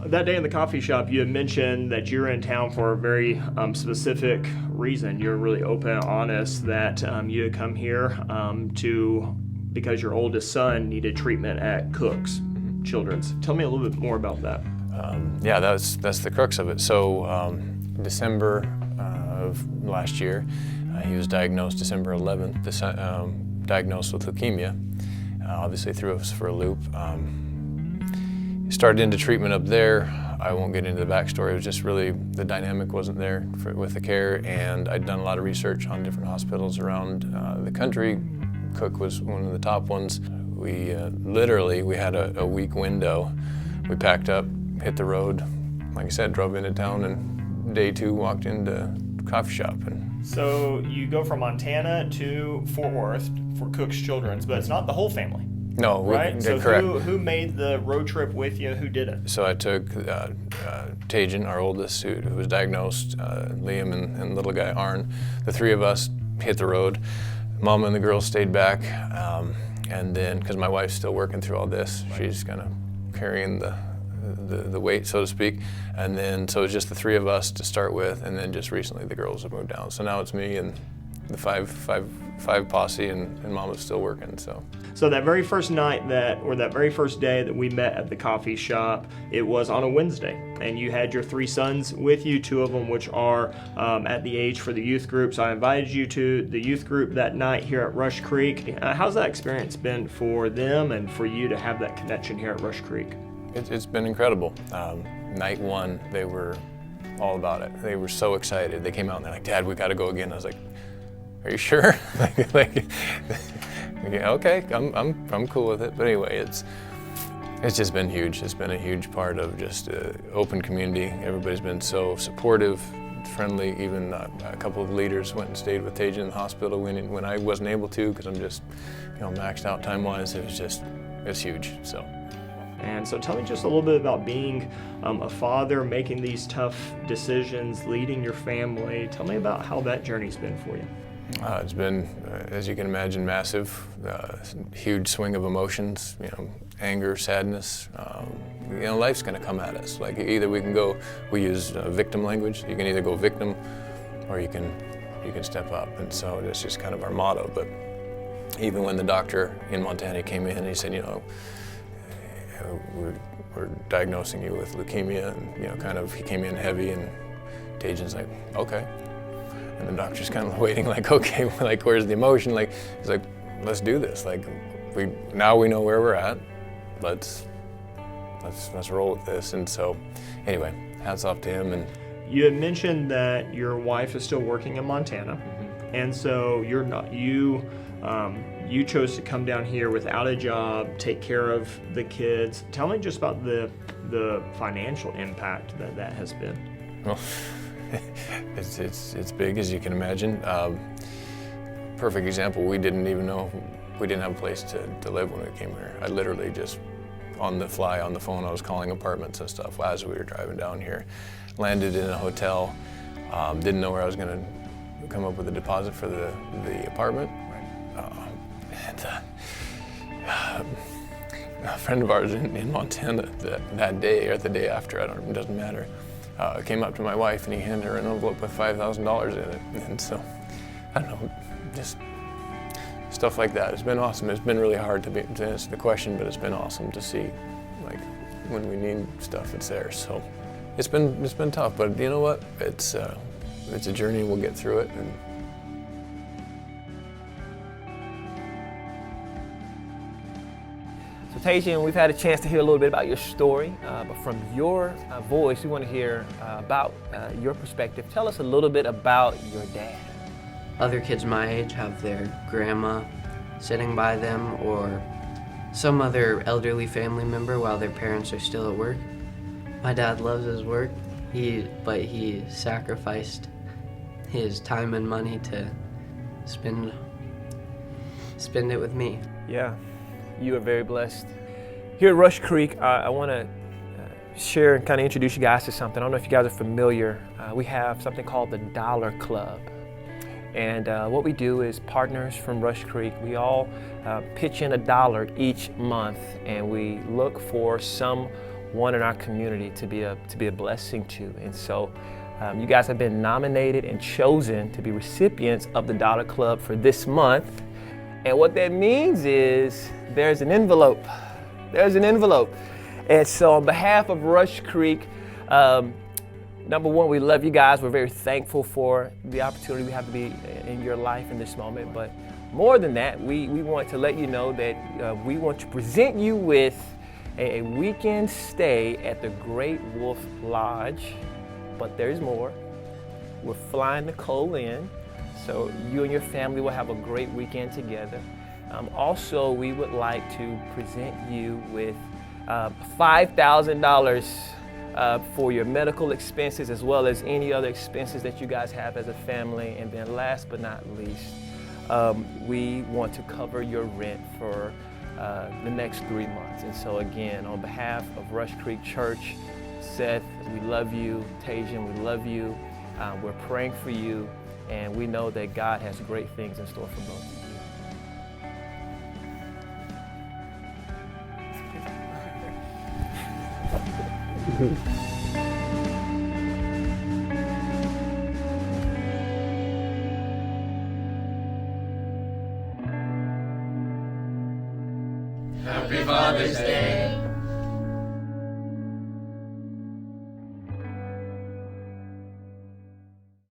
That day in the coffee shop, you had mentioned that you were in town for a very specific reason. You're really open and honest that you had come here because your oldest son needed treatment at Cook's Children's. Tell me a little bit more about that. Yeah, that's the crux of it. So December of last year, he was diagnosed December 11th, diagnosed with leukemia. Obviously threw us for a loop. Started into treatment up there. I won't get into the backstory. It was just really the dynamic wasn't there with the care, and I'd done a lot of research on different hospitals around the country. Cook was one of the top ones. We we had a week window. We packed up, hit the road, like I said, drove into town, and day 2 walked into a coffee shop. And so you go from Montana to Fort Worth for Cook's Children's, but it's not the whole family. No, right? So correct. Who made the road trip with you? Who did it? So I took Tajan, our oldest, who was diagnosed, Liam and little guy Arn. The 3 of us hit the road. Mama and the girls stayed back, and then because my wife's still working through all this, she's kind of carrying the weight, so to speak. And then so it's just the 3 of us to start with, and then just recently the girls have moved down. So now it's me and the five posse, and Mama's still working. So that very first night that very first day that we met at the coffee shop, it was on a Wednesday, and you had your 3 sons with you, 2 of them which are at the age for the youth group. So I invited you to the youth group that night here at Rush Creek. How's that experience been for them and for you to have that connection here at Rush Creek? It's been incredible. Night 1, they were all about it. They were so excited. They came out and they're like, "Dad, we got to go again." I was like, "Are you sure?" Yeah, okay, I'm cool with it. But anyway, it's just been huge. It's been a huge part of just open community. Everybody's been so supportive, friendly. Even a couple of leaders went and stayed with Tajan in the hospital when I wasn't able to, because I'm just maxed out time-wise. It's huge. And so tell me just a little bit about being a father, making these tough decisions, leading your family. Tell me about how that journey's been for you. It's been, as you can imagine, massive, huge swing of emotions, anger, sadness. Life's gonna come at us. Like either we use victim language. You can either go victim or you can step up. And so that's just kind of our motto. But even when the doctor in Montana came in, he said, we're diagnosing you with leukemia, and he came in heavy, and Tajan's like, okay. And the doctor's kind of waiting, like, okay, like, where's the emotion? Like, he's like, let's do this. Like, now we know where we're at. Let's roll with this. And so, anyway, hats off to him. And you had mentioned that your wife is still working in Montana, and so you chose to come down here without a job, take care of the kids. Tell me just about the financial impact that has been. Well, it's big, as you can imagine. Perfect example, we didn't have a place to live when we came here. I literally just, on the fly, on the phone, I was calling apartments and stuff as we were driving down here. Landed in a hotel, didn't know where I was gonna come up with a deposit for the apartment. A friend of ours in Montana that day or the day after, it doesn't matter, came up to my wife and he handed her an envelope with $5,000 in it. And so, I don't know, just stuff like that. It's been awesome. It's been really hard to answer the question, but it's been awesome to see, like, when we need stuff, it's there. So it's been tough, but you know what? It's a journey. We'll get through it. And so Tajan, we've had a chance to hear a little bit about your story, but from your voice, we want to hear about your perspective. Tell us a little bit about your dad. Other kids my age have their grandma sitting by them or some other elderly family member while their parents are still at work. My dad loves his work, but he sacrificed his time and money to spend it with me. Yeah, you are very blessed. Here at Rush Creek, I want to share and kind of introduce you guys to something. I don't know if you guys are familiar. We have something called the Dollar Club. And what we do is partners from Rush Creek, we all pitch in $1 each month, and we look for some one in our community to be a blessing to. And so you guys have been nominated and chosen to be recipients of the Dollar Club for this month. And what that means is there's an envelope. There's an envelope. And so on behalf of Rush Creek, number one, we love you guys. We're very thankful for the opportunity we have to be in your life in this moment. But more than that, we want to let you know that we want to present you with a weekend stay at the Great Wolf Lodge. But there's more. We're flying Nicole in, so you and your family will have a great weekend together. Also, we would like to present you with $5,000 for your medical expenses, as well as any other expenses that you guys have as a family. And then last but not least, we want to cover your rent for the next 3 months. And so again, on behalf of Rush Creek Church, Seth, we love you. Tajan, we love you. We're praying for you, and we know that God has great things in store for both of you. Happy Father's Day.